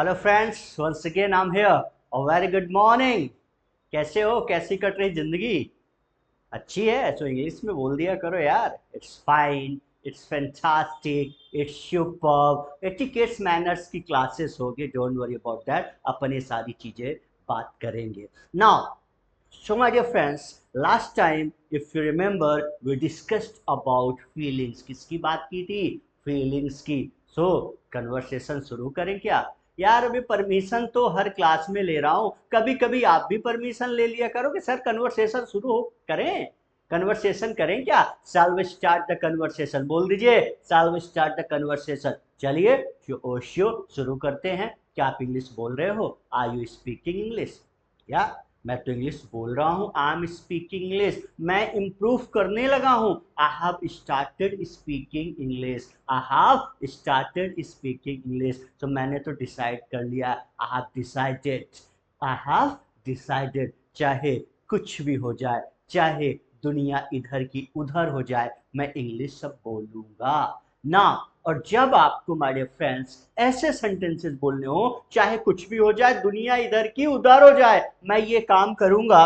Hello friends, once again I am here. और very good morning. कैसे हो? कैसी कट रही जिंदगी? अच्छी है तो इंग्लिश में बोल दिया करो यार। It's fine, it's fantastic, it's superb. Etiquettes manners की क्लासेस होगी, डोंट वरी अबाउट दैट। अपन ये सारी चीजें बात करेंगे now. So, my dear friends, last time, if you remember, we discussed about feelings. किसकी बात की थी? Feelings की। So, conversation शुरू करें क्या? यार अभी परमिशन तो हर क्लास में ले रहा हूँ, कभी कभी आप भी परमिशन ले लिया करो कि सर कन्वर्सेशन शुरू हो करें। कन्वर्सेशन करें क्या? Shall we start the conversation? बोल दीजिए, Shall we start the conversation? चलिए शुरू करते हैं। क्या आप इंग्लिश बोल रहे हो? Are you speaking English? या मैं तो इंग्लिश बोल रहा हूँ, आई एम स्पीकिंग इंग्लिश। मैं इम्प्रूव करने लगा हूँ। I have started speaking English. I have started speaking English. तो मैंने तो डिसाइड कर लिया। I have decided, I have decided. चाहे कुछ भी हो जाए, चाहे दुनिया इधर की उधर हो जाए, मैं इंग्लिश सब बोलूंगा ना। और जब आपको माय डियर फ्रेंड्स ऐसे सेंटेंसेस बोलने हो, चाहे कुछ भी हो जाए, दुनिया इधर की उधर हो जाए, मैं ये काम करूंगा।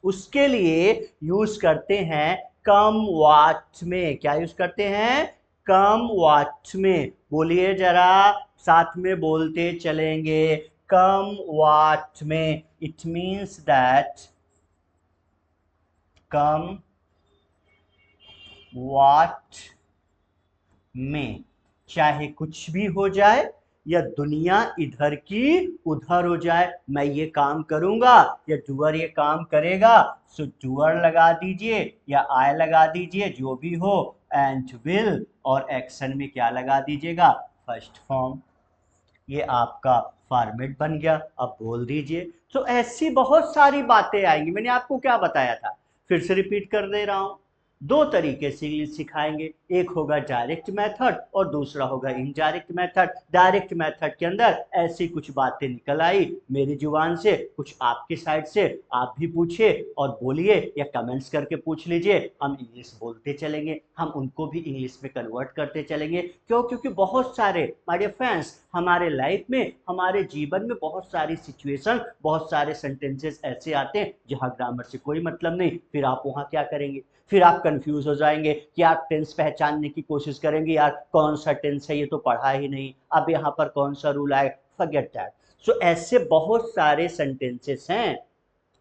उसके लिए यूज करते हैं कम वाट में। क्या यूज करते हैं? कम वाट में। बोलिए जरा, साथ में बोलते चलेंगे। कम वाट में, इट मीन्स दैट कम वाट में, चाहे कुछ भी हो जाए या दुनिया इधर की उधर हो जाए, मैं ये काम करूंगा या डूअर ये काम करेगा। सो डूअर लगा दीजिए या आई लगा दीजिए, जो भी हो। एंड विल और एक्शन में क्या लगा दीजिएगा? First form. ये आपका फॉर्मेट बन गया। अब बोल दीजिए। तो ऐसी बहुत सारी बातें आएंगी। मैंने आपको क्या बताया था? फिर से रिपीट कर दे रहा हूं। दो तरीके से इंग्लिश सिखाएंगे, एक होगा डायरेक्ट मेथड और दूसरा होगा इनडायरेक्ट मेथड। डायरेक्ट मेथड के अंदर ऐसी कुछ बातें निकल आई मेरी जुबान से, कुछ आपकी साइड से, आप भी पूछिए और बोलिए या कमेंट्स करके पूछ लीजिए। हम इंग्लिश बोलते चलेंगे, हम उनको भी इंग्लिश में कन्वर्ट करते चलेंगे। क्यों? क्योंकि बहुत सारे माय डियर फ्रेंड्स हमारे लाइफ में, हमारे जीवन में बहुत सारी सिचुएशन, बहुत सारे सेंटेंसेस ऐसे आते हैं जहां ग्रामर से कोई मतलब नहीं। फिर आप वहां क्या करेंगे? फिर आप कंफ्यूज हो जाएंगे कि आप टेंस पहचानने की कोशिश करेंगे, यार कौन सा टेंस है, ये तो पढ़ा ही नहीं, अब यहाँ पर कौन सा रूल आए। Forget that. सो ऐसे बहुत सारे सेंटेंसेस हैं,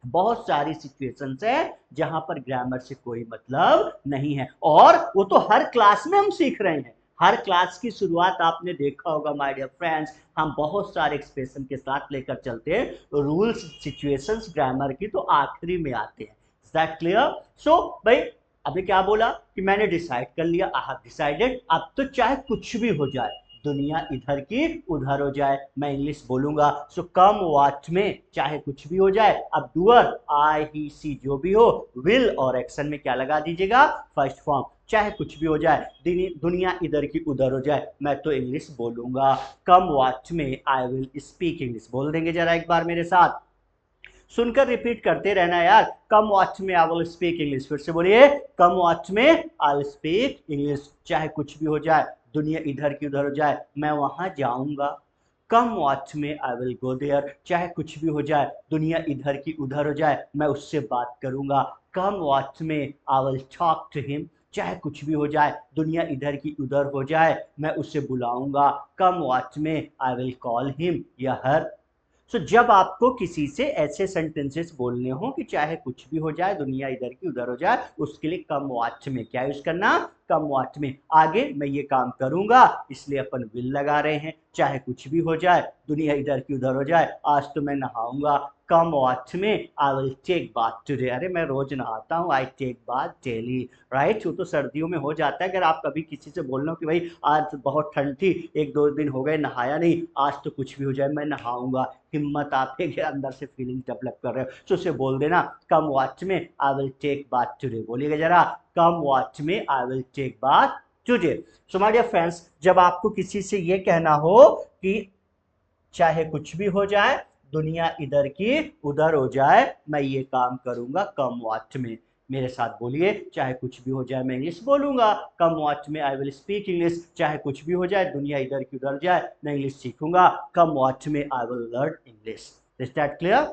बहुत सारी सिचुएशंस है जहां पर ग्रामर से कोई मतलब नहीं है। और वो तो हर क्लास में हम सीख रहे हैं। हर क्लास की शुरुआत आपने देखा होगा माय डियर फ्रेंड्स, हम बहुत सारे एक्सप्रेशन के साथ लेकर चलते हैं। रूल्स, सिचुएशंस ग्रामर की तो आखिरी में आते हैं। Is that clear? सो भाई, अभी क्या बोला कि मैंने डिसाइड कर लिया, आई हैव डिसाइडेड। अब तो चाहे कुछ भी हो जाए, दुनिया इधर की उधर हो जाए, मैं इंग्लिश बोलूंगा। सो कम वाट में, चाहे कुछ भी हो जाए। अब डूअर आई ही सी जो भी हो, विल और एक्शन में क्या लगा दीजिएगा? First form. चाहे कुछ भी हो जाए, दुनिया इधर की उधर हो जाए, मैं तो इंग्लिश बोलूंगा। कम वाट में आई विल स्पीक इंग्लिश। बोल देंगे जरा एक बार मेरे साथ, सुनकर रिपीट करते रहना यार। कम what may I will speak English. फिर से बोलिए, कम what may I will speak English. चाहे कुछ भी हो जाए, दुनिया इधर की उधर हो जाए, मैं वहां जाऊंगा। कम what may I will go there. चाहे कुछ भी हो जाए, दुनिया इधर की उधर हो जाए, मैं उससे बात करूंगा। Come what may I will talk to him. चाहे कुछ भी हो जाए, दुनिया इधर की उधर हो जाए, मैं उसे बुलाऊंगा। कम what may I will call him या हर। सो जब आपको किसी से ऐसे सेंटेंसेस बोलने हो कि चाहे कुछ भी हो जाए, दुनिया इधर की उधर हो जाए, उसके लिए कम वॉच में क्या यूज करना? कम वॉच में। आगे मैं ये काम करूंगा, इसलिए अपन विल लगा रहे हैं। चाहे कुछ भी हो जाए, दुनिया इधर की उधर हो जाए, आज तो मैं नहाऊंगा। Come what may I will take bath today. अरे मैं रोज नहाता हूँ, I take bath daily. Right? वो तो सर्दियों में हो जाता है। अगर आप कभी किसी से बोल रहे हो कि भाई आज बहुत ठंड थी, एक दो दिन हो गए नहाया नहीं, आज तो कुछ भी हो जाए मैं नहाऊंगा, हिम्मत आपके अंदर से फीलिंग डेवलप कर रहे हो, तो उसे बोल देना come what may I will take bath today. बोलिएगा जरा, come what may I will take bath today. So my dear friends, जब आपको किसी से ये कहना हो कि चाहे कुछ भी हो जाए, दुनिया इधर की उधर हो जाए, मैं ये काम करूंगा कम वॉच में, मेरे साथ बोलिए, चाहे कुछ भी हो जाए मैं इंग्लिश बोलूंगा। कम what may I will speak English. चाहे कुछ भी हो जाए, दुनिया इधर की उधर जाए, मैं English सीखूंगा। Come what may I will learn English. Is that clear?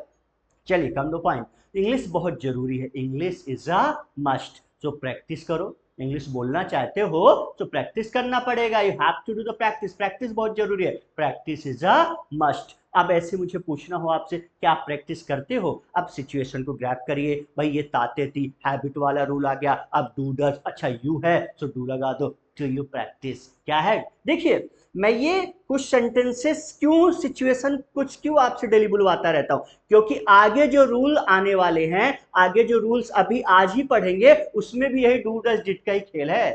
चलिए कम टू पॉइंट। इंग्लिश बहुत जरूरी है, English is a must. So practice करो। इंग्लिश बोलना चाहते हो तो प्रैक्टिस करना पड़ेगा। You have to do the practice. Practice बहुत जरूरी है, प्रैक्टिस इज अ मस्ट। अब ऐसे मुझे पूछना हो आपसे, क्या आप प्रैक्टिस करते हो? अब सिचुएशन को ग्रैब करिए। भाई ये ताते थी, हैबिट वाला रूल आ गया। अब डू डज, अच्छा यू है तो डू लगा दो। टू यू प्रैक्टिस क्या है? देखिए, मैं ये कुछ सेंटेंसेस क्यों, सिचुएशन कुछ क्यों आपसे डेली बुलवाता रहता हूं, क्योंकि आगे जो रूल आने वाले हैं, आगे जो रूल्स अभी आज ही पढ़ेंगे, उसमें भी यही डू डज डिड का ही खेल है।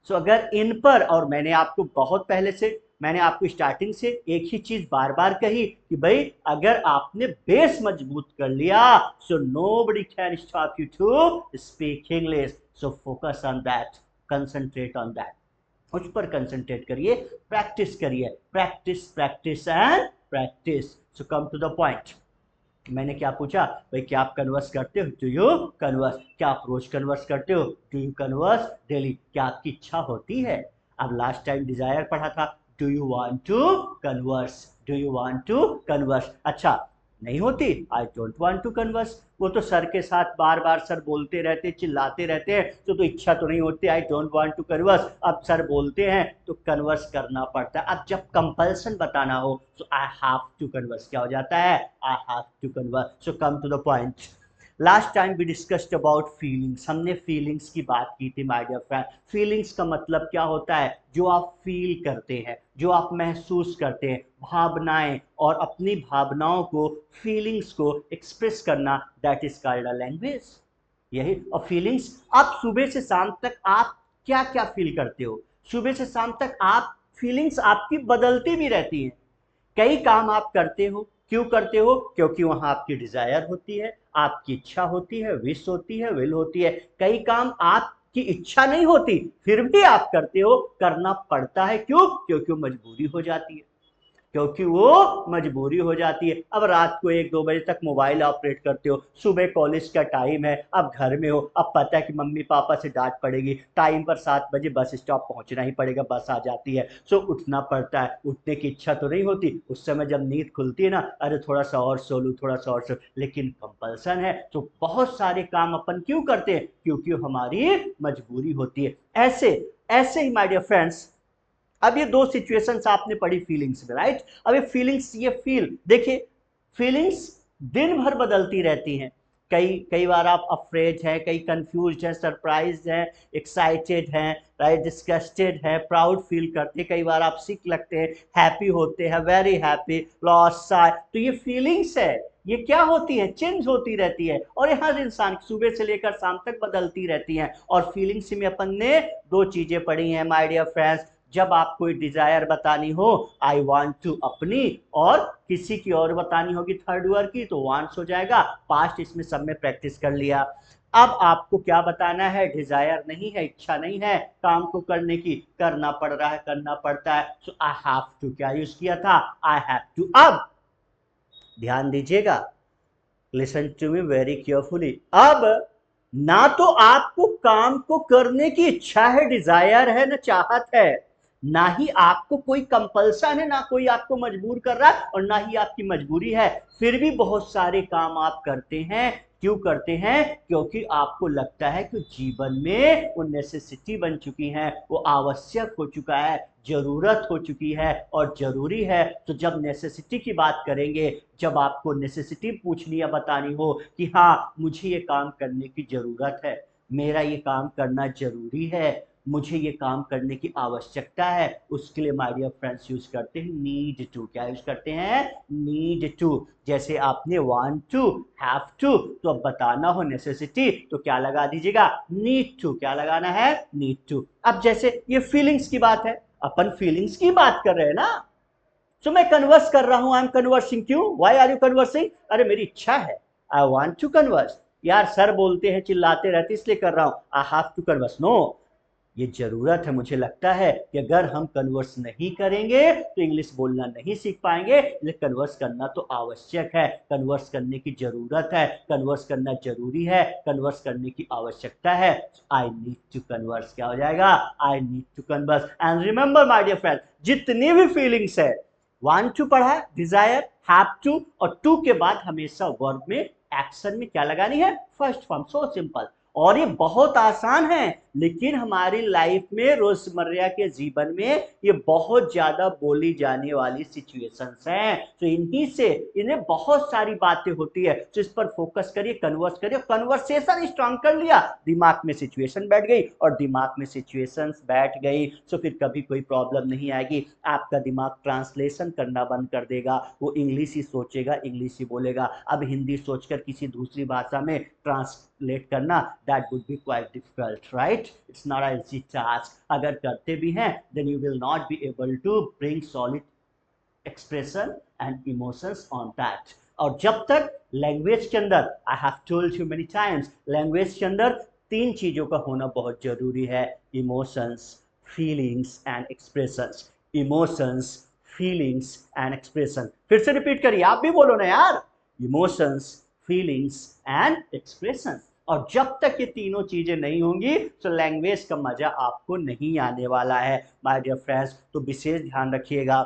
सो अगर इन पर, और मैंने आपको बहुत पहले से, मैंने आपको स्टार्टिंग से एक ही चीज बार बार कही कि भाई अगर आपने बेस मजबूत कर लिया, so nobody can stop you to speak English. So focus on that, concentrate on that, उस पर कंसंट्रेट करिए, प्रैक्टिस करिए, practice practice and practice. So come to the point. मैंने क्या पूछा? भाई क्या आप कन्वर्स करते हो? Do you converse? क्या आप रोज कन्वर्स करते हो? Do you converse daily? क्या आपकी इच्छा होती है? अब लास्ट टाइम डिजायर पढ़ा था, do you want to converse? Do you want to converse? अच्छा नहीं होती, I don't want to converse. वो तो सर के साथ बार बार सर बोलते रहते, चिल्लाते रहते हैं, तो इच्छा तो नहीं होती, I don't want to converse. अब सर बोलते हैं तो कन्वर्स करना पड़ता है। अब जब कंपल्सन बताना हो तो आई हैव टू कन्वर्स, क्या हो जाता है? I have to converse. So come to the point. Last time we discussed about feelings, हमने फीलिंग्स की बात की थी माय डियर फ्रेंड। फीलिंग्स का मतलब क्या होता है? जो आप फील करते हैं, जो आप महसूस करते हैं, भावनाएं, और अपनी भावनाओं को, फीलिंग्स को एक्सप्रेस करना, that is called a language. यही। और फीलिंग्स, आप सुबह से शाम तक आप क्या क्या फील करते हो? सुबह से शाम तक आप, फीलिंग्स आपकी बदलती भी रहती हैं। कई काम आप करते हो, क्यों करते हो? क्योंकि वहां आपकी डिजायर होती है, आपकी इच्छा होती है, विश होती है, विल होती है। कई काम आपकी इच्छा नहीं होती, फिर भी आप करते हो, करना पड़ता है। क्यों? क्योंकि मजबूरी हो जाती है, क्योंकि वो मजबूरी हो जाती है। अब रात को 1-2 बजे तक मोबाइल ऑपरेट करते हो, सुबह कॉलेज का टाइम है, अब घर में हो, अब पता है कि मम्मी पापा से डांट पड़ेगी, टाइम पर 7 बजे बस स्टॉप पहुंचना ही पड़ेगा, बस आ जाती है। सो उठना पड़ता है, उठने की इच्छा तो नहीं होती, उस समय जब नींद खुलती है ना, अरे थोड़ा सा और सो लूं, थोड़ा सा और सो, लेकिन कंपल्सन है तो बहुत सारे काम अपन क्यों करते हैं? क्योंकि हमारी मजबूरी होती है। ऐसे ऐसे ही माय डियर फ्रेंड्स, अब ये दो सिचुएशंस आपने पढ़ी फीलिंग्स में, राइट? अब ये फीलिंग्स, ये फील देखिए, फीलिंग्स दिन भर बदलती रहती हैं। कई कई बार आप अफ्रेड हैं, कई कंफ्यूज हैं, सरप्राइज हैं, एक्साइटेड हैं, राइट, डिस्गस्टेड हैं, प्राउड फील करते हैं, कई बार आप सिक लगते हैं, हैप्पी होते हैं, वेरी हैप्पी, लॉस, साय। तो ये फीलिंग्स है, ये क्या होती है? चेंज होती रहती है, और ये हर इंसान सुबह से लेकर शाम तक बदलती रहती हैं। और फीलिंग्स में अपन ने दो चीजें पढ़ी हैं माय डियर फ्रेंड्स। जब आप कोई डिजायर बतानी हो, आई वांट टू अपनी, और किसी की और बतानी होगी थर्ड वर्ड की, तो वांट्स हो जाएगा। पास्ट इसमें सब में प्रैक्टिस कर लिया। अब आपको क्या बताना है? डिजायर नहीं है, इच्छा नहीं है काम को करने की, करना पड़ रहा है, करना पड़ता है। सो आई हैव टू क्या यूज किया था? I have to. अब ध्यान दीजिएगा, listen to me very carefully. अब ना तो आपको काम को करने की इच्छा है, डिजायर है, ना चाहत है, ना ही आपको कोई कंपल्सन है, ना कोई आपको मजबूर कर रहा है, और ना ही आपकी मजबूरी है, फिर भी बहुत सारे काम आप करते हैं। क्यों करते हैं? क्योंकि आपको लगता है कि जीवन में वो नेसेसिटी बन चुकी है, वो आवश्यक हो चुका है, जरूरत हो चुकी है और जरूरी है। तो जब नेसेसिटी की बात करेंगे, जब आपको नेसेसिटी पूछनी या बतानी हो कि हाँ मुझे ये काम करने की जरूरत है, मेरा ये काम करना जरूरी है, मुझे ये काम करने की आवश्यकता है, उसके लिए माय डियर फ्रेंड्स यूज करते हैं नीड टू। क्या यूज करते हैं? Need to. जैसे आपने वांट टू, हैव टू, तो अब बताना हो नेसेसिटी तो क्या लगा दीजिएगा? Need to. क्या लगाना है? Need to. अब जैसे ये फीलिंग्स की बात है, अपन फीलिंग्स की बात कर रहे हैं ना, तो मैं कन्वर्स कर रहा हूं, आई एम कन्वर्सिंग। क्यों? Why are you conversing? अरे मेरी इच्छा है, आई वांट टू कन्वर्स। यार सर बोलते हैं, चिल्लाते रहते, इसलिए कर रहा हूं, I have to converse. No, ये जरूरत है। मुझे लगता है कि अगर हम कन्वर्स नहीं करेंगे तो इंग्लिश बोलना नहीं सीख पाएंगे, इसलिए कन्वर्स करना तो आवश्यक है, कन्वर्स करने की जरूरत है, कन्वर्स करना जरूरी है, कन्वर्स करने की आवश्यकता है। आई नीड टू कन्वर्स, क्या हो जाएगा, I need to converse. And remember my dear friend, जितनी भी फीलिंग्स है, वांट टू पढ़ा है, डिजायर, हैव टू, और टू के बाद हमेशा वर्ब में एक्शन में क्या लगानी है, फर्स्ट फॉर्म। सो सिंपल, और ये बहुत आसान है, लेकिन हमारी लाइफ में रोजमर्रा के जीवन में ये बहुत ज्यादा बोली जाने वाली सिचुएशंस हैं। तो इन्हीं से इन्हें बहुत सारी बातें होती है, तो इस पर फोकस करिए, कन्वर्स करिए, कन्वर्सेशन स्ट्रांग कर लिया, दिमाग में सिचुएशन बैठ गई, और दिमाग में सिचुएशंस बैठ गई तो फिर कभी कोई प्रॉब्लम नहीं आएगी। आपका दिमाग ट्रांसलेशन करना बंद कर देगा, वो इंग्लिश ही सोचेगा, इंग्लिश ही बोलेगा। अब हिंदी सोचकर किसी दूसरी भाषा में ट्रांसलेट करना, that would be quite difficult, right? It's not an easy task. अगर करते भी हैं then you will not be able to bring solid expression and emotions on that. और जब तक लैंग्वेज के अंदर, I have told you many times, language के अंदर तीन चीजों का होना बहुत जरूरी है, emotions, feelings and expressions. Emotions, feelings and expression, फिर से रिपीट करिए, आप भी बोलो ना यार, इमोशंस, फीलिंग्स एंड एक्सप्रेशन। और जब तक ये तीनों चीजें नहीं होंगी तो लैंग्वेज का मजा आपको नहीं आने वाला है माय डियर फ्रेंड्स। तो विशेष ध्यान रखिएगा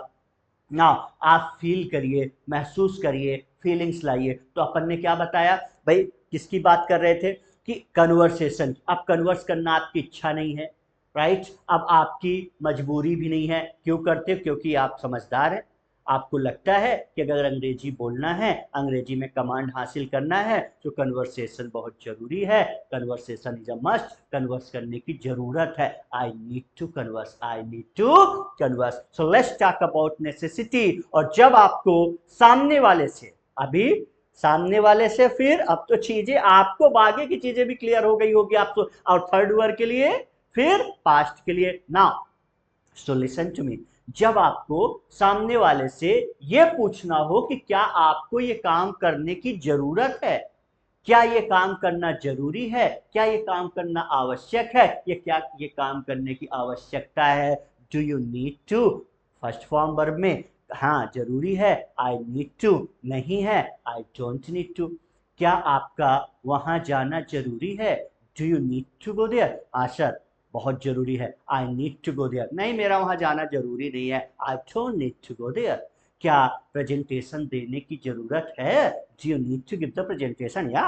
ना, आप फील करिए, महसूस करिए, फीलिंग्स लाइए। तो अपन ने क्या बताया भाई, किसकी बात कर रहे थे कि कन्वर्सेशन। अब कन्वर्स करना आपकी इच्छा नहीं है, राइट, अब आपकी मजबूरी भी नहीं है। क्यों करते हो, क्योंकि आप समझदार हैं, आपको लगता है कि अगर अंग्रेजी बोलना है, अंग्रेजी में कमांड हासिल करना है तो कन्वर्सेशन बहुत जरूरी है, conversation is a must, converse करने की जरूरत है। I need to converse, I need to converse. So let's talk about necessity. और जब आपको सामने वाले से, अभी सामने वाले से, फिर अब तो चीजें आपको बाकी की चीजें भी क्लियर हो गई होगी आपको, और थर्ड वर्ड के लिए, फिर पास्ट के लिए। Now so listen to me, जब आपको सामने वाले से यह पूछना हो कि क्या आपको ये काम करने की जरूरत है, क्या ये काम करना जरूरी है, क्या ये काम करना आवश्यक है, या क्या ये काम करने की आवश्यकता है, do you need to, first form verb में, हाँ जरूरी है, आई नीड टू, नहीं है, आई डोंट नीड टू। क्या आपका वहां जाना जरूरी है, do you need to go there, आशर बहुत जरूरी है, I need to go there, नहीं मेरा वहां जाना जरूरी नहीं है, I don't need to go there. क्या प्रेजेंटेशन देने की जरूरत है, do you need to give the presentation, या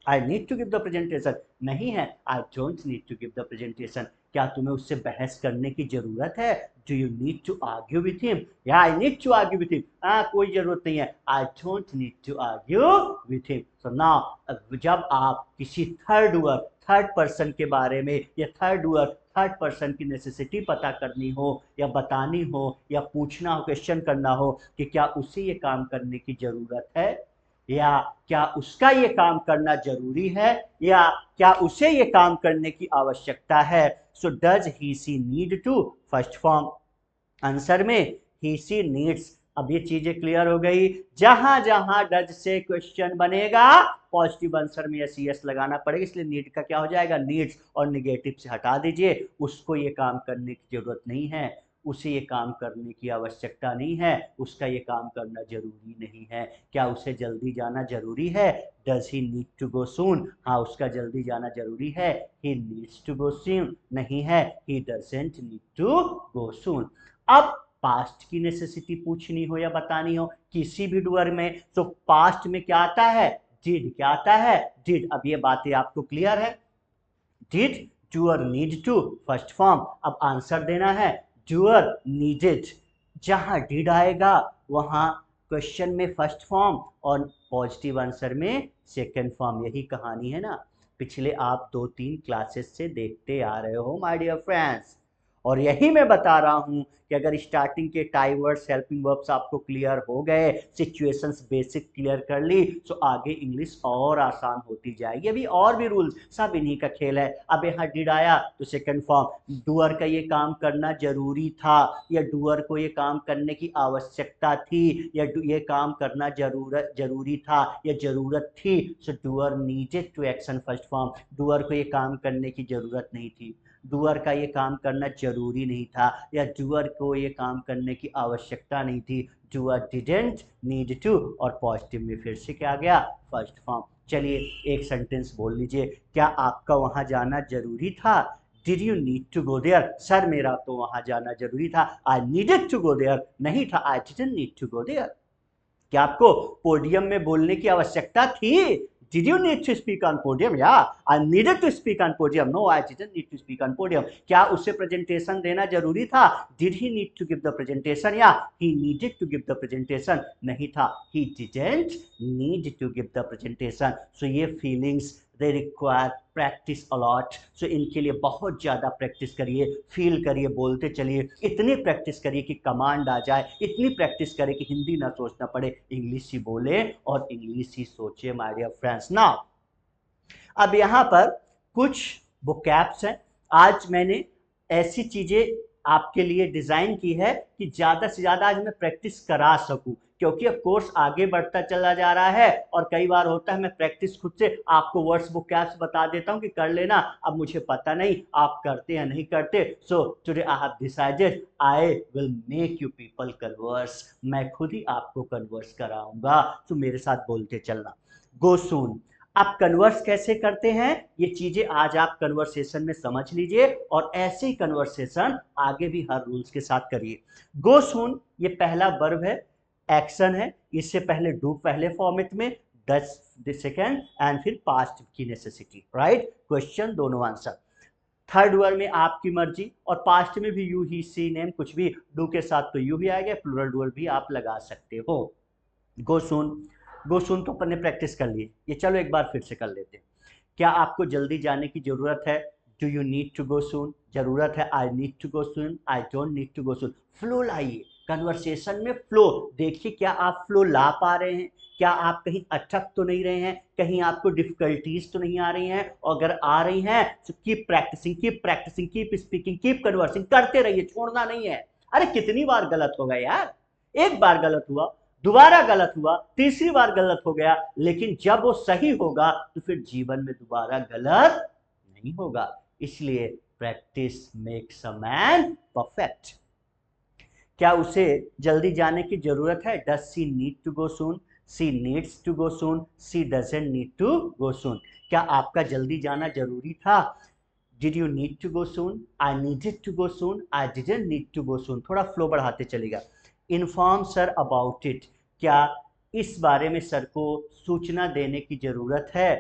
I need to give the presentation, नहीं है, I don't need to give the presentation. क्या तुम्हें उससे बहस करने की जरूरत है, do you need to argue with him, या I need to argue with him, कोई जरूरत नहीं है, I don't need to argue with him. So now जब आप किसी थर्ड वर्ड, थर्ड पर्सन के बारे में, या थर्ड वर्ड, थर्ड पर्सन की नेसेसिटी पता करनी हो, या बतानी हो, या पूछना हो, क्वेश्चन करना हो कि क्या उसे ये काम करने की जरूरत है, या क्या उसका ये काम करना जरूरी है, या क्या उसे ये काम करने की आवश्यकता है, so does he she need to, first form. Answer में ही सी नीड्स। अब ये चीजें क्लियर हो गई, जहां जहां डज से क्वेश्चन बनेगा पॉजिटिव आंसर में यस यस लगाना पड़ेगा, इसलिए नीड का क्या हो जाएगा, नीड्स, और निगेटिव से हटा दीजिए, उसको ये काम करने की जरूरत नहीं है, उसे ये काम करने की आवश्यकता नहीं है, उसका ये काम करना जरूरी नहीं है। क्या उसे जल्दी जाना जरूरी है, does he need to go soon, हाँ उसका जल्दी जाना जरूरी है, he needs to go soon, नहीं है, he doesn't need to go soon. अब पास्ट की नेसेसिटी पूछनी हो या बतानी हो किसी भी डूअर में, तो पास्ट में क्या आता है, डिड, क्या आता है, डिड। अब ये बातें आपको क्लियर है, did doer need to, first form. अब आंसर देना है, डूअर नीडेड, जहां डिड आएगा वहां क्वेश्चन में फर्स्ट फॉर्म, और पॉजिटिव आंसर में सेकंड फॉर्म। यही कहानी है ना, पिछले आप 2-3 क्लासेस से देखते आ रहे हो माय डियर फ्रेंड्स। और यही मैं बता रहा हूं कि अगर स्टार्टिंग के टाइम वर्ड्स, हेल्पिंग वर्ब्स आपको क्लियर हो गए, सिचुएशंस बेसिक क्लियर कर ली, तो आगे इंग्लिश और आसान होती जाएगी। अभी और भी रूल्स, सब इन्हीं का खेल है। अब यहाँ डिड आया तो सेकंड फॉर्म, डूअर का ये काम करना जरूरी था, या डूअर को ये काम करने की आवश्यकता थी, या ये काम करना जरूरी था या जरूरत थी, so doer needed to action, first form. Doer को ये काम करने की जरूरत नहीं थी, डूअर का ये काम करना जरूरी नहीं था, या डूअर को ये काम करने की आवश्यकता नहीं थी। डूअर डिडंट नीड टू, और पॉजिटिव में फिर से क्या आ गया, फर्स्ट फॉर्म। चलिए एक सेंटेंस बोल लीजिए, क्या आपका वहां जाना जरूरी था? Did you need to go there? Sir मेरा तो वहां जाना जरूरी था, I needed to go there. नहीं था, I didn't need to go there. क्या आपको पोडियम में बोलने की आवश्यकता थी? Did you need to speak on podium? Yeah, I needed to speak on podium. No, I didn't need to speak on podium. क्या उसे प्रेजेंटेशन देना जरूरी था? Did he need to give the presentation? Yeah, he needed to give the presentation. नहीं था, he didn't need to give the presentation. So ये feelings they require practice a lot. So इनके लिए बहुत ज़्यादा प्रैक्टिस करिए, फील करिए, बोलते चलिए, इतनी प्रैक्टिस करिए कि कमांड आ जाए, इतनी प्रैक्टिस करिए कि हिंदी ना सोचना पड़े, इंग्लिश ही बोले और इंग्लिश ही सोचे माय डियर फ्रेंड्स। नाउ अब यहाँ पर कुछ वोकैब्स हैं। आज मैंने ऐसी चीज़ें आपके लिए डिज़ाइन की है कि ज़्यादा से ज़्यादा आज मैं प्रैक्टिस करा सकूं, क्योंकि अब कोर्स आगे बढ़ता चला जा रहा है और कई बार होता है मैं प्रैक्टिस खुद से आपको वर्ड्स वोकैब्स बता देता हूं कि कर लेना, अब मुझे पता नहीं आप करते या नहीं करते। So today I have decided I will make you people converse, मैं खुद ही आपको कन्वर्स कराऊंगा, तो मेरे साथ बोलते चलना। गो सून, आप कन्वर्स कैसे करते हैं ये चीजें आज आप कन्वर्सेशन में समझ लीजिए, और ऐसे ही कन्वर्सेशन आगे भी हर रूल्स के साथ करिए। गो सून ये पहला वर्ब है, एक्शन है, इससे पहले डू पहले फॉर्मेट में, डज सेकेंड, एंड फिर पास्ट की नेसेसिटी, राइट, क्वेश्चन दोनों आंसर। थर्ड वर्ड में आपकी मर्जी, और पास्ट में भी यू ही सी नेम कुछ भी, डू के साथ तो यू ही आएगा, प्लूरल डूअल भी आप लगा सकते हो। गो सून, गो सून तो अपन ने प्रैक्टिस कर ली, ये चलो एक बार फिर से कर लेते हैं। क्या आपको जल्दी जाने की जरूरत है? Do you need to go soon, जरूरत है, I need to go soon, I don't need to go soon. Flow लाइए कन्वर्सेशन में, फ्लो देखिए, क्या आप फ्लो ला पा रहे हैं? क्या आप कहीं अटक तो नहीं रहे हैं? कहीं आपको डिफिकल्टीज तो नहीं आ रही हैं? और अगर आ रही हैं तो keep practicing, keep practicing, keep speaking, keep conversing, करते रहिए, छोड़ना नहीं है। अरे कितनी बार गलत होगा यार, एक बार गलत हुआ, दोबारा गलत हुआ, तीसरी बार गलत हो गया, लेकिन जब वो सही होगा तो फिर जीवन में दोबारा गलत नहीं होगा। इसलिए practice makes a man perfect. क्या उसे जल्दी जाने की जरूरत है? Does she need to go soon, she needs to go soon, she doesn't need to go soon. क्या आपका जल्दी जाना जरूरी था? Did you need to go soon, I needed to go soon, I didn't need to go soon. थोड़ा flow बढ़ाते चलेगा। Inform sir about it, क्या इस बारे में सर को सूचना देने की जरूरत है?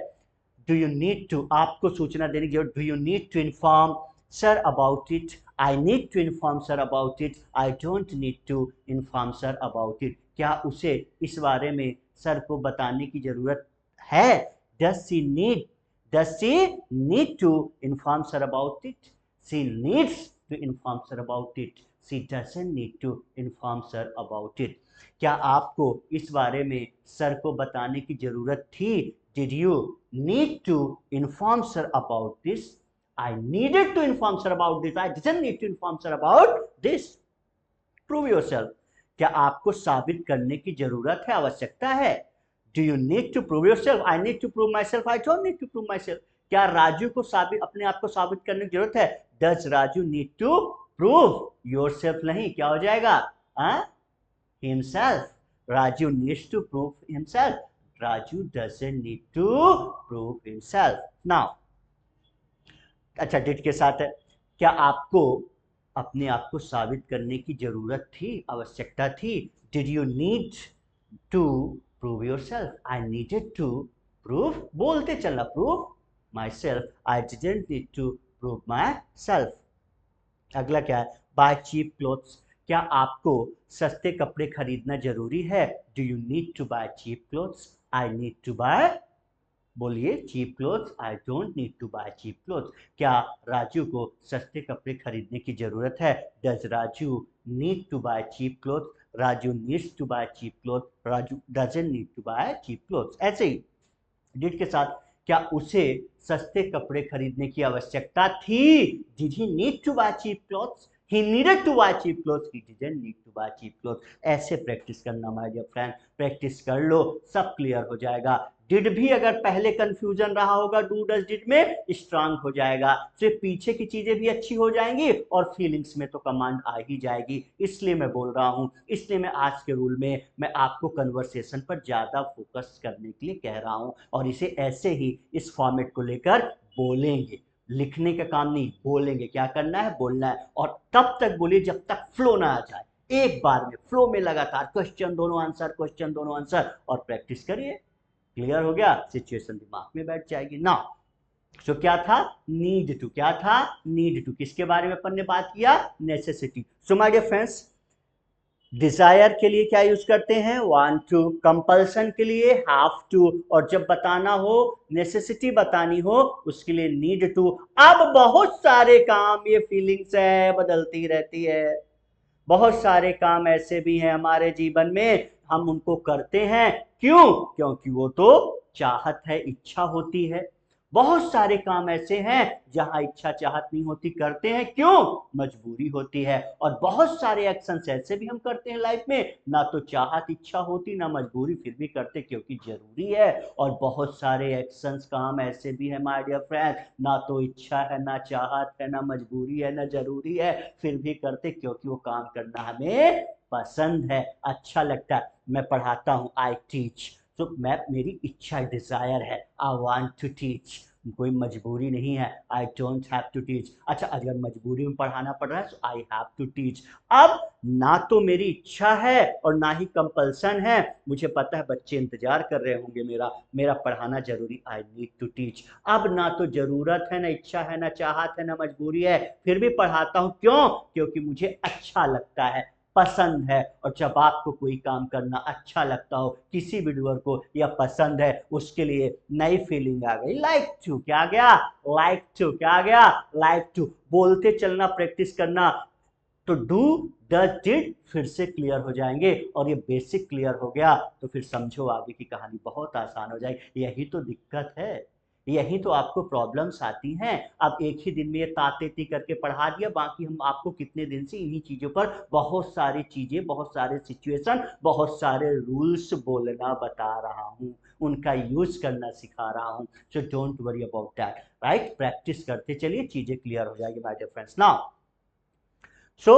डू यू नीड टू, आपको सूचना देने की जरूरत, do you need to inform sir about it, I need to inform sir about it, I don't need to inform sir about it. क्या उसे इस बारे में सर को बताने की जरूरत है? Does she need, does she need to inform sir about it? She needs to inform sir about it, she doesn't need to inform sir about it। क्या आपको इस बारे में सर को बताने की जरूरत थी? Did you need to inform sir about this? I needed to inform sir about this, I didn't need to inform sir about this। Prove yourself, क्या आपको साबित करने की जरूरत है, आवश्यकता है? Do you need to prove yourself? I need to prove myself, I don't need to prove myself। क्या राजू को साबित, अपने आप को साबित करने की जरूरत है? Does Raju need to prove yourself? नहीं, क्या हो जाएगा? Himself। Raju needs to prove himself, Raju doesn't need to prove himself। Now अच्छा डिड के साथ है, क्या आपको अपने आप को साबित करने की जरूरत थी, आवश्यकता थी? Did you need to prove yourself? I needed to prove, बोलते चलना, prove myself, I didn't need to prove myself। अगला क्या है? buy cheap clothes, क्या आपको सस्ते कपड़े खरीदना जरूरी है? Do you need to buy cheap clothes? I need to buy, बोलिए, cheap clothes, I don't need to buy cheap clothes। क्या राजू को सस्ते कपड़े खरीदने की जरूरत है? Does Raju need to buy cheap clothes? Raju needs to buy cheap clothes, Raju doesn't need to buy cheap clothes। ऐसे ही डिड के साथ, क्या उसे सस्ते कपड़े खरीदने की आवश्यकता थी? Did he need to buy cheap clothes? He needed to buy cheap clothes. He didn't need to buy cheap clothes. ऐसे प्रैक्टिस करना माय डियर फ्रेंड, प्रैक्टिस कर लो, सब क्लियर हो जाएगा। डिड भी अगर पहले कंफ्यूजन रहा होगा डू डज डिड में, स्ट्रांग हो जाएगा, सिर्फ पीछे की चीजें भी अच्छी हो जाएंगी और फीलिंग्स में तो कमांड आ ही जाएगी। इसलिए मैं बोल रहा हूं, इसलिए मैं आज के रूल में मैं आपको कन्वर्सेशन पर ज्यादा फोकस करने के लिए कह रहा हूं, और इसे ऐसे ही इस फॉर्मेट को लेकर बोलेंगे। लिखने का काम नहीं, बोलेंगे। क्या करना है? बोलना है, और तब तक बोलिए जब तक फ्लो ना आ जाए। एक बार में फ्लो में लगातार क्वेश्चन दोनों आंसर, क्वेश्चन दोनों आंसर, और प्रैक्टिस करिए। क्लियर हो गया? सिचुएशन दिमाग में बैठ जाएगी ना। सो क्या था? Need to. क्या था? Need to. किसके बारे में अपन ने बात किया? Necessity. So my dear friends, desire के लिए क्या यूज करते हैं? Want to. कंपल्सन के लिए हैव टू, और जब बताना हो, नेसेसिटी बतानी हो, उसके लिए नीड टू। अब बहुत सारे काम, ये फीलिंग्स है, बदलती रहती है। बहुत सारे काम ऐसे भी हैं हमारे जीवन में, हम उनको करते हैं। क्यों? क्योंकि वो तो चाहत है, इच्छा होती है। बहुत सारे काम ऐसे हैं जहां इच्छा चाहत नहीं होती, करते हैं क्यों? मजबूरी होती है। और बहुत सारे एक्शंस ऐसे भी हम करते हैं लाइफ में, ना तो चाहत इच्छा होती ना मजबूरी, फिर भी करते क्योंकि जरूरी है। और बहुत सारे एक्शंस काम ऐसे भी है माय डियर फ्रेंड, ना तो इच्छा है, ना चाहत है, ना मजबूरी है, ना जरूरी है, फिर भी करते क्योंकि वो काम करना हमें पसंद है, अच्छा लगता है। मैं पढ़ाता हूँ, आई टीच, तो मैं, मेरी इच्छा, डिजायर है, आई वांट टू टीच। कोई मजबूरी नहीं है, I don't have to teach. अच्छा, अगर मजबूरी में पढ़ाना पड़ रहा है तो आई हैव टू टीच। अब ना तो मेरी इच्छा है और ना ही कंपल्सन है, मुझे पता है बच्चे इंतजार कर रहे होंगे मेरा, मेरा पढ़ाना जरूरी, आई नीड टू टीच। अब ना तो जरूरत है, ना इच्छा है, ना चाहत है, ना मजबूरी है, फिर भी पढ़ाता हूं। क्यों? क्योंकि मुझे अच्छा लगता है, पसंद है। और जब आपको कोई काम करना अच्छा लगता हो, किसी भी डूअर को या पसंद है, उसके लिए नई फीलिंग आ गई, लाइक टू। क्या आ गया? Like to. क्या आ गया? Like to. बोलते चलना, प्रैक्टिस करना, तो डू डज डिड फिर से क्लियर हो जाएंगे। और ये बेसिक क्लियर हो गया तो फिर समझो आगे की कहानी बहुत आसान हो जाएगी। यही तो दिक्कत है, यही तो आपको प्रॉब्लम्स आती हैं। अब एक ही दिन में ये ताते करके पढ़ा दिया, बाकी हम आपको कितने दिन से इन्हीं चीजों पर बहुत सारी चीजें, बहुत सारे सिचुएशन, बहुत सारे रूल्स बोलना बता रहा हूं, उनका यूज करना सिखा रहा हूं। So don't worry about that, right? Practice करते चलिए, चीजें क्लियर हो जाएगी my dear friends. Now so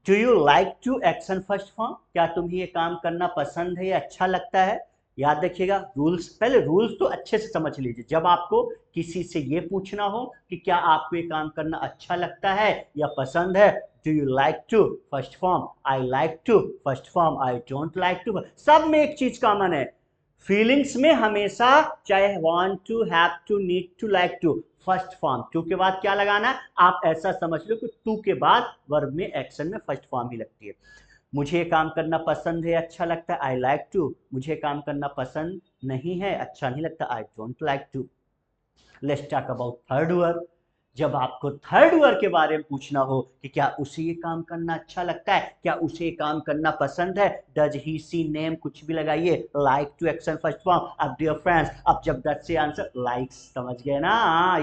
do you like to action first form. क्या तुम्हें ये काम करना पसंद है या अच्छा लगता है? याद रखिएगा रूल्स, पहले रूल्स तो अच्छे से समझ लीजिए। जब आपको किसी से ये पूछना हो कि क्या आपको ये काम करना अच्छा लगता है या पसंद है, do you like to first form, I like to first form, I don't like to. सब में एक चीज कॉमन है, फीलिंग्स में हमेशा चाहे want to, have to, need to, like to, first form. To के बाद क्या लगाना है? आप ऐसा समझ लो कि टू के बाद वर्ब में, एक्शन में फर्स्ट फॉर्म ही लगती है। मुझे काम करना पसंद है, अच्छा लगता है, आई लाइक टू। मुझे काम करना पसंद नहीं है, अच्छा नहीं लगता, I don't like to. Let's talk about third verb. जब आपको थर्ड वर्ब के बारे में पूछना हो कि क्या उसे ये काम करना अच्छा लगता है, क्या उसे ये काम करना पसंद है, डज ही सी नेम कुछ भी लगाइए, like to action first form. अब डियर फ्रेंड्स, अब जब डज से आंसर लाइक्स, समझ गए ना?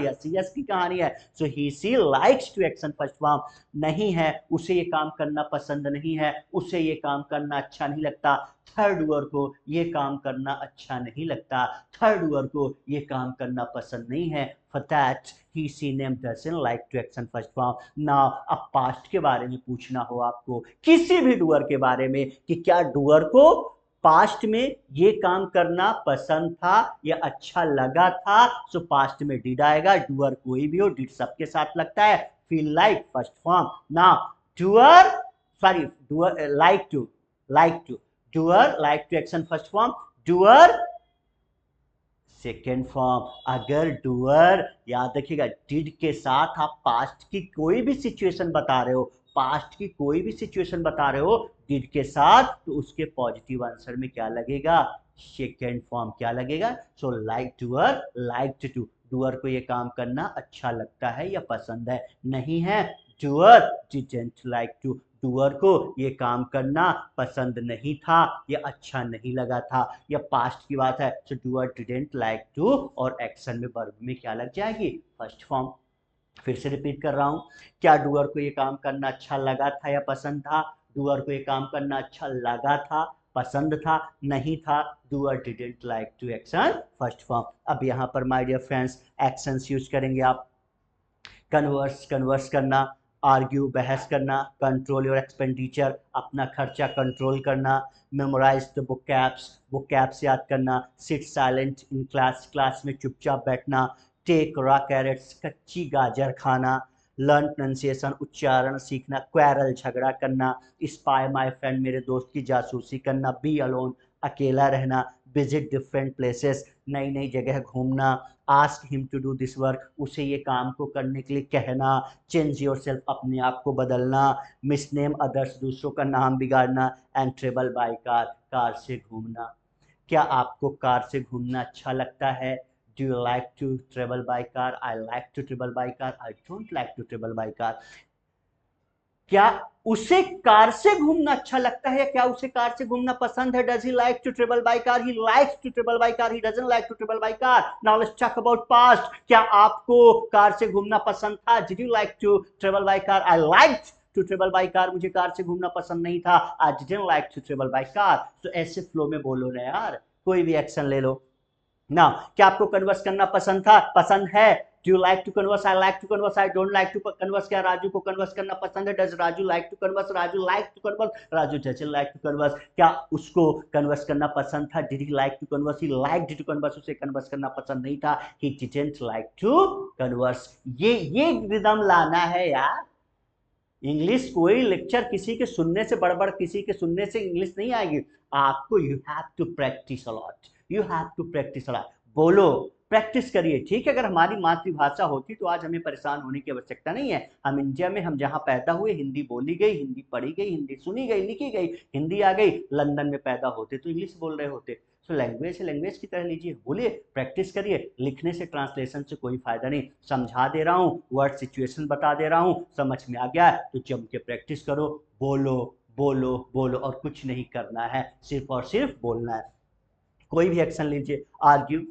यस यस की कहानी है। So he she likes to action first form. नहीं है, उसे ये काम करना पसंद नहीं है, उसे ये काम करना अच्छा नहीं लगता। थर्ड वर्ब को ये काम करना अच्छा नहीं लगता, थर्ड वर्ब को ये काम करना पसंद नहीं है। For that he she name doesn't like to action first form. Now अब पास्ट के बारे में पूछना हो आपको, किसी भी डूअर के बारे में, कि क्या डूअर को पास्ट में ये काम करना पसंद था या अच्छा लगा था, सो पास्ट में डिड आएगा। डूअर कोई भी हो, डिड सबके साथ लगता है। Feel like first form. Now doer, sorry, doer like to, like to, doer like to action first form, doer second form. अगर डूअर, याद रखिएगा, डिड के साथ आप पास्ट की कोई भी सिचुएशन बता रहे हो, पास्ट की कोई भी सिचुएशन बता रहे हो डिड के साथ, तो उसके पॉजिटिव आंसर में क्या लगेगा? Second form. क्या लगेगा? So like doer like to. Doer को ये काम करना अच्छा लगता है या पसंद है, नहीं है, doer didn't like to. Doer को ये काम करना पसंद नहीं था या अच्छा नहीं लगा था, या पास्ट की बात है, सो डूअर डिडंट लाइक टू, और एक्शन में वर्ब में क्या लग जाएगी? First form. फिर से रिपीट कर रहा हूं, क्या डूअर को ये काम करना अच्छा लगा था या पसंद था? डूअर को ये काम करना अच्छा लगा था, पसंद था, नहीं था। Doer didn't like to action first form. अब यहां पर my dear friends actions use करेंगे आप। कन्वर्स, कन्वर्स करना, आर्ग्यू, बहस करना, कंट्रोल योर एक्सपेंडिचर, अपना खर्चा कंट्रोल करना, memorize the book caps, book caps याद करना, sit silent in class, class में चुपचाप बैठना, टेक रॉ कैरेट्स, कच्ची गाजर खाना, लर्न प्रोनाउंसिएशन, उच्चारण सीखना, क्वेरल, झगड़ा करना, स्पाई माय फ्रेंड, मेरे दोस्त की जासूसी करना, बी अलोन, अकेला रहना, विजिट डिफरेंट प्लेसेस, नई नई जगह घूमना, ask him to do this work, उसे ये काम को करने के लिए कहना, चेंज योर सेल्फ, अपने आप को बदलना, मिसनेम अदर्स, दूसरों का नाम बिगाड़ना, and travel by car, car से घूमना। क्या आपको कार से घूमना अच्छा लगता है? Do you like to travel by car? I like to travel by car, I don't like to travel by car. क्या उसे कार से घूमना अच्छा लगता है या क्या उसे कार से घूमना पसंद है? Does he like to travel by car? He likes to travel by car, he doesn't like to travel by car. Now let's talk about past. क्या आपको कार से घूमना पसंद था? Did you like to travel by car? I liked to travel by car, मुझे car से घूमना पसंद नहीं था। I didn't like to travel by car. तो ऐसे फ्लो में बोलो ना यार, कोई भी एक्शन ले लो ना। क्या आपको कन्वर्स करना पसंद था, पसंद है? Do you like to converse? I like to converse, I don't like to converse. क्या राजू को कन्वर्स करना पसंद है? Does Raju like to converse? Raju like to converse, Raju doesn't like to converse. क्या उसको कन्वर्स करना पसंद था? Did he like to converse? He liked to converse, उसे कन्वर्स करना पसंद नहीं था। He didn't like to converse. ये रिदम लाना है यार। इंग्लिश कोई लेक्चर किसी के सुनने से बड़बड़ किसी के सुनने से इंग्लिश नहीं आएगी। आपको you have to practice a lot, you have to practice a lot. बोलो, प्रैक्टिस करिए, ठीक है। अगर हमारी मातृभाषा होती तो आज हमें परेशान होने की आवश्यकता नहीं है। हम इंडिया में, हम जहाँ पैदा हुए, हिंदी बोली गई, हिंदी पढ़ी गई, हिंदी सुनी गई, लिखी गई, हिंदी आ गई। लंदन में पैदा होते तो इंग्लिश बोल रहे होते। सो लैंग्वेज है, लैंग्वेज की तरह लीजिए, बोलिए, प्रैक्टिस करिए। लिखने से, ट्रांसलेशन से कोई फायदा नहीं। समझा दे रहा हूँ, वर्ड सिचुएशन बता दे रहा हूँ, समझ में आ गया तो जम के प्रैक्टिस करो। बोलो बोलो बोलो, और कुछ नहीं करना है, सिर्फ और सिर्फ बोलना है। कोई भी एक्शन लीजिए। आर्ग्यू,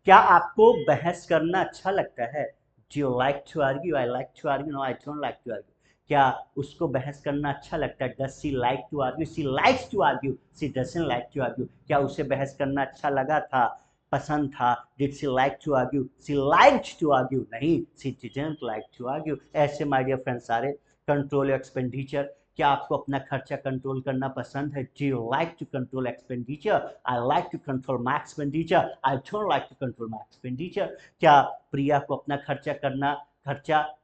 क्या आपको बहस करना अच्छा लगता है? Do you like to argue? I like to argue, no I don't like to argue. क्या उसको बहस करना अच्छा लगता है? Does she like to argue? She likes to argue, she doesn't like to argue. क्या उसे बहस करना अच्छा लगा था, पसंद था? Did she like to argue? She liked to argue, नहीं, she didn't like to argue. ऐसे माय डियर फ्रेंड्स सारे। कंट्रोल एक्सपेंडिचर, क्या आपको अपना खर्चा कंट्रोल करना पसंद है? Do you like to control expenditure? I like to control my expenditure, I don't like to control my expenditure. क्या प्रिया को अपना खर्चा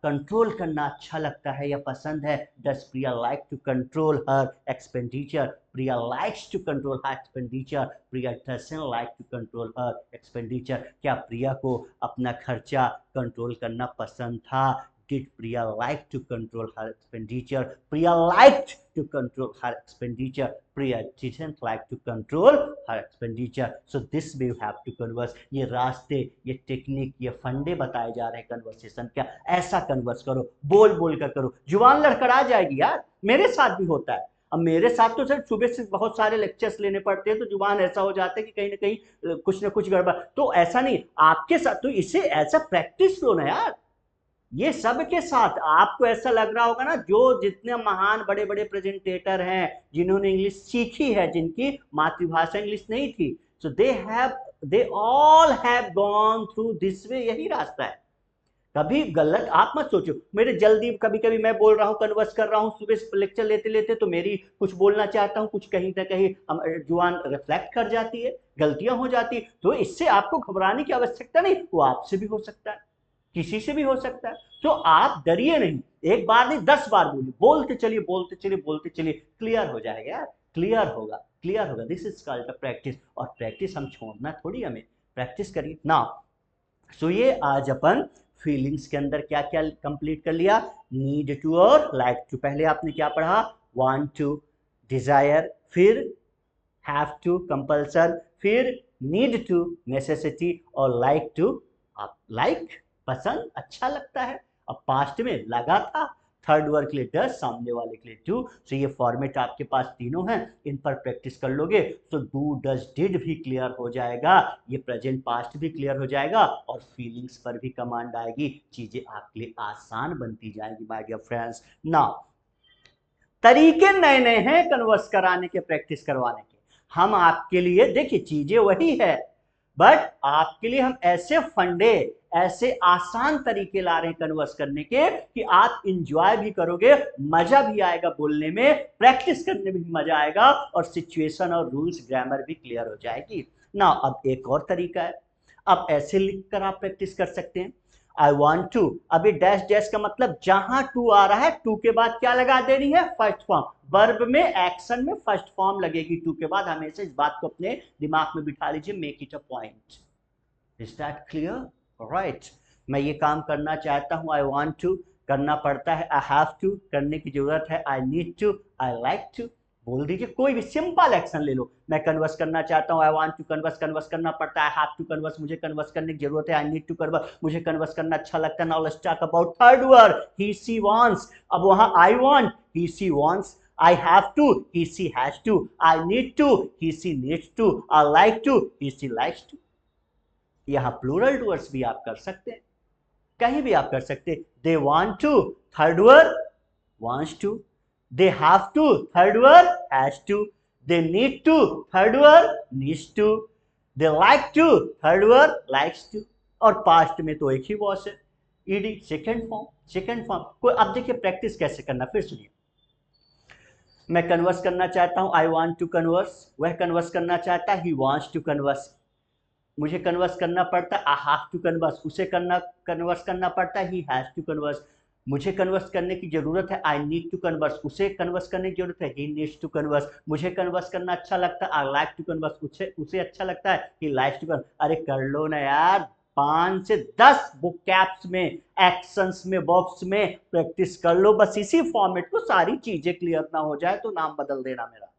कंट्रोल करना अच्छा लगता है या पसंद है? Does Priya like to control her expenditure? Priya likes to control her expenditure, Priya doesn't like to control her expenditure. क्या प्रिया को अपना खर्चा कंट्रोल करना पसंद था? Did Priya like to control her expenditure? Priya liked to control her expenditure. Priya didn't like to control her expenditure. So this way you have to converse. ये रास्ते, ये टेक्निक, ये फंडे बताए जा रहे हैं कन्वर्सेशन क्या। ऐसा कन्वर्स करो, बोल बोल कर करो, जुबान लड़खड़ा जाएगी यार। मेरे साथ भी होता है। अब मेरे साथ तो सर सुबह से बहुत सारे लेक्चर्स लेने पड़ते हैं, तो जुबान ऐसा हो जाता है कि कहीं ना कहीं कुछ ना कुछ गड़बड़। तो ऐसा नहीं, आपके साथ तो इसे ऐसा प्रैक्टिस लो ना यार। ये सब के साथ आपको ऐसा लग रहा होगा ना, जो जितने महान बड़े बड़े प्रेजेंटेटर हैं, जिन्होंने इंग्लिश सीखी है, जिनकी मातृभाषा इंग्लिश नहीं थी, so they all have gone through this way, यही रास्ता है। कभी गलत आप मत सोचो। मेरे जल्दी कभी कभी मैं बोल रहा हूँ, कन्वर्स कर रहा हूँ, सुबह लेक्चर लेते लेते तो मेरी कुछ बोलना चाहता हूँ, कुछ कहीं ना कहीं जुबान रिफ्लेक्ट कर जाती है, गलतियां हो जाती है। तो इससे आपको घबराने की आवश्यकता नहीं, वो आपसे भी हो सकता है, किसी से भी हो सकता है। तो आप डरिए नहीं, एक बार नहीं 10 बार बोलिए, बोलते चलिए बोलते चलिए बोलते चलिए, क्लियर हो जाएगा यार, क्लियर होगा, क्लियर होगा। This is called practice. और प्रैक्टिस हम छोड़ना थोड़ी, हमें प्रैक्टिस करिए ना। सो ये आज अपन फीलिंग्स के अंदर क्या क्या कंप्लीट कर लिया। नीड टू और लाइक टू। पहले आपने क्या पढ़ा? वांट टू, डिजायर, फिर हैव टू, कंपल्सन, फिर नीड टू, नेसेसिटी, और लाइक टू, आप लाइक, पसंद, अच्छा लगता है। अब पास्ट में लगा थर्ड वर्ड के लिए डज, सामने वाले के लिए डू। सो ये फॉर्मेट आपके पास तीनों हैं, इन पर प्रैक्टिस कर लोगे तो डू डज डिड भी क्लियर हो जाएगा, ये प्रेजेंट पास्ट भी क्लियर हो जाएगा और फीलिंग्स पर भी कमांड आएगी, चीजें आपके लिए आसान बनती जाएंगी माय डियर फ्रेंड्स। नाउ तरीके नए नए हैं कन्वर्स कराने के, प्रैक्टिस करवाने के। हम आपके लिए देखिए चीजें वही है, बट आपके लिए हम ऐसे फंडे, ऐसे आसान तरीके ला रहे हैं कन्वर्स करने के कि आप इंजॉय भी करोगे, मजा भी आएगा बोलने में, प्रैक्टिस करने में भी मजा आएगा और सिचुएशन और रूल्स ग्रामर भी क्लियर हो जाएगी ना। अब एक और तरीका है, अब ऐसे लिखकर आप प्रैक्टिस कर सकते हैं, आई वॉन्ट टू। अभी डैश डैश का मतलब जहां टू आ रहा है, टू के बाद क्या लगा देनी है, फर्स्ट फॉर्म। वर्ब में, एक्शन में फर्स्ट फॉर्म लगेगी टू के बाद, हमेशा इस बात को अपने दिमाग में बिठा लीजिए, make it a point. Is that clear? Right. मैं ये काम करना चाहता हूं, आई वॉन्ट टू, करना पड़ता है, आई हैव टू, करने की जरूरत है, I need to, I like to. बोल दीजिए, कोई भी सिंपल एक्शन ले लो। मैं कन्वर्स करना चाहता हूं, I want to converse, converse करना पड़ता है, आई हैव टू कन्वर्स, मुझे कन्वर्स करने की जरूरत है, आई नीड टू कन्वर्स, मुझे कन्वर्स करना अच्छा लगता है। Now let's talk about third word, he she wants. अब वहां I want, he she wants, I have to, he she has to, I need to, he she needs to, I like to, he she likes to. यहां plural words भी आप कर सकते हैं, कहीं भी आप कर सकते हैं। They want to, third word wants to. They have to, third word has to. They need to, third word needs to. They like to, third word likes to. और पास्ट में तो एक ही वॉस है, ED, second form, second form. कोई अब देखिए practice कैसे करना, फिर सुनिए। मैं कन्वर्स करना चाहता हूं, आई वांट टू कन्वर्स, वह कन्वर्स करना चाहता है, ही वांट्स टू कन्वर्स। मुझे कन्वर्स करना पड़ता है, आई हैव टू कन्वर्स, उसे कन्वर्स करना पड़ता है, ही हैज टू कन्वर्स। मुझे कन्वर्स करने की जरूरत है, आई नीड टू कन्वर्स, उसे कन्वर्स करने की जरूरत है, ही नीड्स टू कन्वर्स। मुझे कन्वर्स करना अच्छा लगता है, आई लाइक टू कन्वर्स, उसे अच्छा लगता है, ही लाइक्स टू कन्वर्स। अरे कर लो ना यार, 5 से 10 बुक कैप्स में, एक्शंस में, वर्ब्स में प्रैक्टिस कर लो, बस इसी फॉर्मेट को, सारी चीजें क्लियर ना हो जाए तो नाम बदल देना मेरा।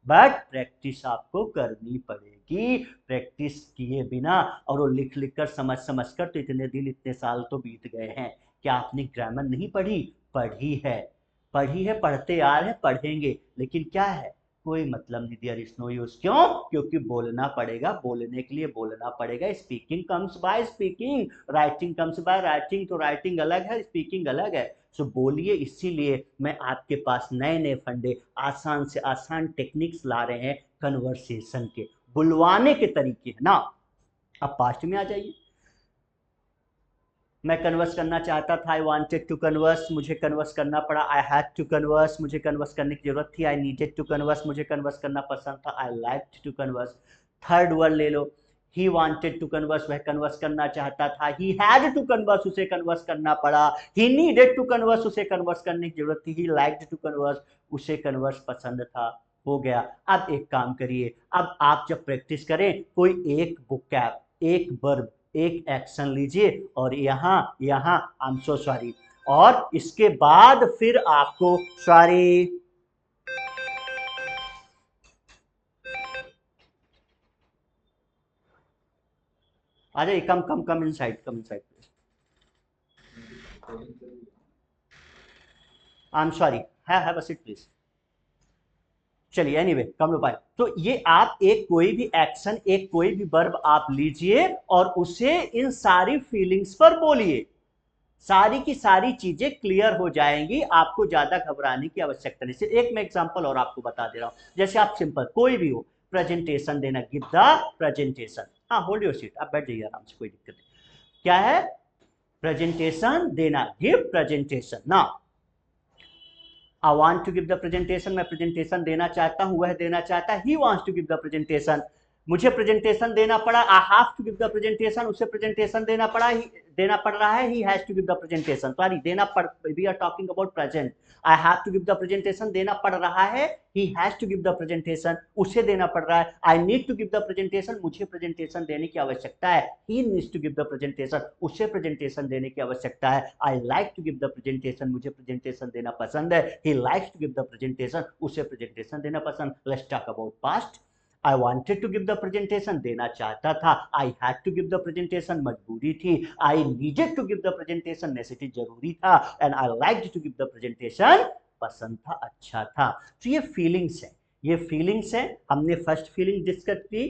बट प्रैक्टिस आपको करनी पड़ेगी, प्रैक्टिस किए बिना और वो लिख लिख कर, समझ समझ कर, तो इतने दिन, इतने साल तो बीत गए हैं। क्या आपने ग्रामर नहीं पढ़ी? पढ़ी है, पढ़ी है, पढ़ते आ रहे हैं, पढ़ेंगे, लेकिन क्या है, कोई मतलब नहीं, देयर इज नो यूज। क्यों? क्योंकि बोलना पड़ेगा, बोलने के लिए बोलना पड़ेगा। Speaking comes by speaking, writing comes by writing. तो राइटिंग अलग है, स्पीकिंग अलग है। सो बोलिए, इसीलिए मैं आपके पास नए नए फंडे, आसान से आसान टेक्निक्स ला रहे हैं कन्वर्सेशन के, बुलवाने के तरीके है ना। अब पास्ट में आ जाइए। मैं कन्वर्स करना चाहता था, आई वांटेड टू कन्वर्स, मुझे कन्वर्स करना पड़ा, आई हैड टू कन्वर्स, मुझे कन्वर्स करने की जरूरत थी, आई नीडेड टू कन्वर्स, मुझे कन्वर्स करना पसंद था, I liked to converse. Third word ले लो, ही वांटेड टू कन्वर्स, वह कन्वर्स करना चाहता था, ही हैड टू कन्वर्स, उसे कन्वर्स करना पड़ा, ही नीडेड टू कन्वर्स, उसे कन्वर्स करने की जरूरत थी, ही लाइक्ड टू कन्वर्स, उसे कन्वर्स पसंद था। हो गया। अब एक काम करिए, अब आप जब प्रैक्टिस करें, कोई एक वोकैब, एक वर्ब, एक एक्शन लीजिए और यहां यहां आई एम सो सॉरी, और इसके बाद फिर आपको, सॉरी, आ जाइए, come come come inside, come inside, I am sorry, है बस इट प्लीज। चलिए एनीवे, कम लो पाए। तो ये आप एक कोई भी एक्शन, एक कोई भी वर्ब आप लीजिए और उसे इन सारी फीलिंग्स पर बोलिए, सारी की सारी चीजें क्लियर हो जाएंगी, आपको ज्यादा घबराने की आवश्यकता नहीं। एक मैं एग्जांपल और आपको बता दे रहा हूं, जैसे आप सिंपल कोई भी हो, प्रेजेंटेशन देना, गिव द प्रेजेंटेशन, हाँ होल्ड योर सीट, आप बैठ जाइए आराम से, कोई दिक्कत नहीं। क्या है? प्रेजेंटेशन देना, गिव प्रेजेंटेशन ना। I want to give the presentation, मैं प्रेजेंटेशन देना चाहता हूं, वह देना चाहता है, he wants to give the presentation. मुझे प्रेजेंटेशन देना पड़ा, I have to give the presentation, उसे प्रेजेंटेशन देना पड़ रहा है, he has to give the presentation. Sorry, देना पड़, we are talking about present. I have to give the presentation, देना पड़ रहा है, he has to give the presentation, उसे देना पड़ रहा है। I need to give the presentation, मुझे प्रेजेंटेशन देने की आवश्यकता है, he needs to give the presentation, उसे प्रेजेंटेशन देने की आवश्यकता है। I like to give the presentation, मुझे प्रेजेंटेशन देना पसंद है, he likes to give the presentation, उसे प्रेजेंटेशन देना पसंद। Let's talk about past. I wanted to give the presentation, देना चाहता था। I had to give the presentation, मजबूरी थी। I needed to give the presentation, necessity, जरूरी था। And I liked to give the presentation, पसंद था, अच्छा था। तो ये फीलिंग्स है, ये फीलिंग्स है। हमने फर्स्ट फीलिंग डिस्कस की,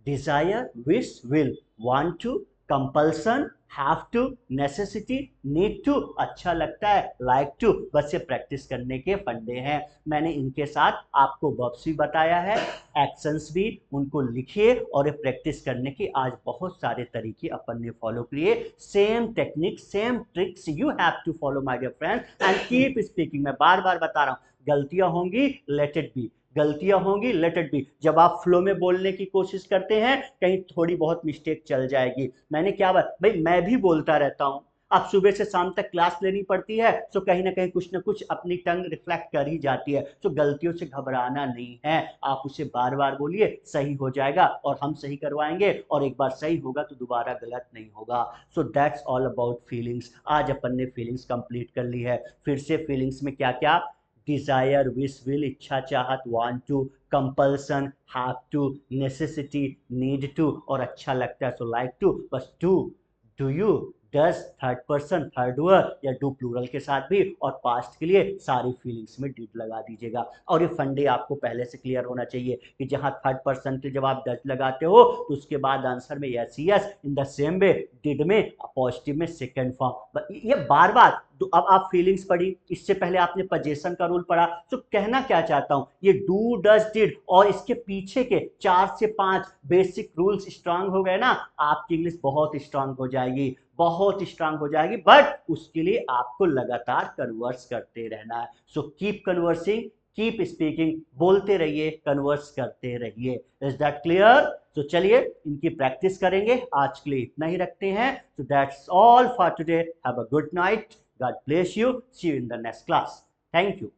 desire, wish, will, want to, compulsion, have to, necessity, need to, अच्छा लगता है, लाइक टू। बस ये प्रैक्टिस करने के फंडे हैं। मैंने इनके साथ आपको वर्ब्स भी बताया है, एक्शंस भी, उनको लिखिए और ये प्रैक्टिस करने के आज बहुत सारे तरीके अपन ने फॉलो किए। Same technique, same tricks you have to follow my dear friends and keep speaking. मैं बार बार बता रहा हूं, गलतियां होंगी, लेट इट बी, गलतियां होंगी, लेट इट बी। जब आप फ्लो में बोलने की कोशिश करते हैं, कहीं थोड़ी बहुत मिस्टेक चल जाएगी। मैंने क्या बात, भाई मैं भी बोलता रहता हूं, अब सुबह से शाम तक क्लास लेनी पड़ती है, तो कहीं ना कहीं कुछ ना कुछ अपनी टंग रिफ्लेक्ट कर ही जाती है। तो गलतियों से घबराना नहीं है, आप उसे बार बार बोलिए, सही हो जाएगा और हम सही करवाएंगे, और एक बार सही होगा तो दोबारा गलत नहीं होगा। So that's all about feelings. आज अपन ने फीलिंग्स कंप्लीट कर ली है। फिर से फीलिंग्स में क्या क्या, डिजायर, विश, विल, इच्छा, चाहत, want to, compulsion, have to, necessity, need to, और अच्छा लगता है सो लाइक टू। बस to, do you, does, third person, third word या डू प्लूरल के साथ भी, और पास्ट के लिए सारी फीलिंग्स में डिड लगा दीजिएगा। और ये फंडे आपको पहले से क्लियर होना चाहिए कि जहां थर्ड पर्सन के जब आप डस लगाते हो तो उसके बाद आंसर में yes yes, in the same way did में, पॉजिटिव में सेकंड फॉर्म। ये बार बार, तो अब आप फीलिंग्स पढ़ी, इससे पहले आपने पजेशन का रूल पढ़ा। तो कहना क्या चाहता हूं, ये डू, डस, डिड और इसके पीछे के 4 से 5 बेसिक रूल्स स्ट्रांग हो गए ना, आपकी इंग्लिश बहुत स्ट्रांग हो जाएगी, बहुत स्ट्रांग हो जाएगी। बट उसके लिए आपको लगातार कन्वर्स करते रहना है। So keep conversing, keep speaking, बोलते रहिए, कन्वर्स करते रहिए। Is that clear? तो चलिए इनकी प्रैक्टिस करेंगे। आज के लिए इतना ही रखते हैं। So that's all for today. Have a good night. God bless you. See you in the next class. Thank you.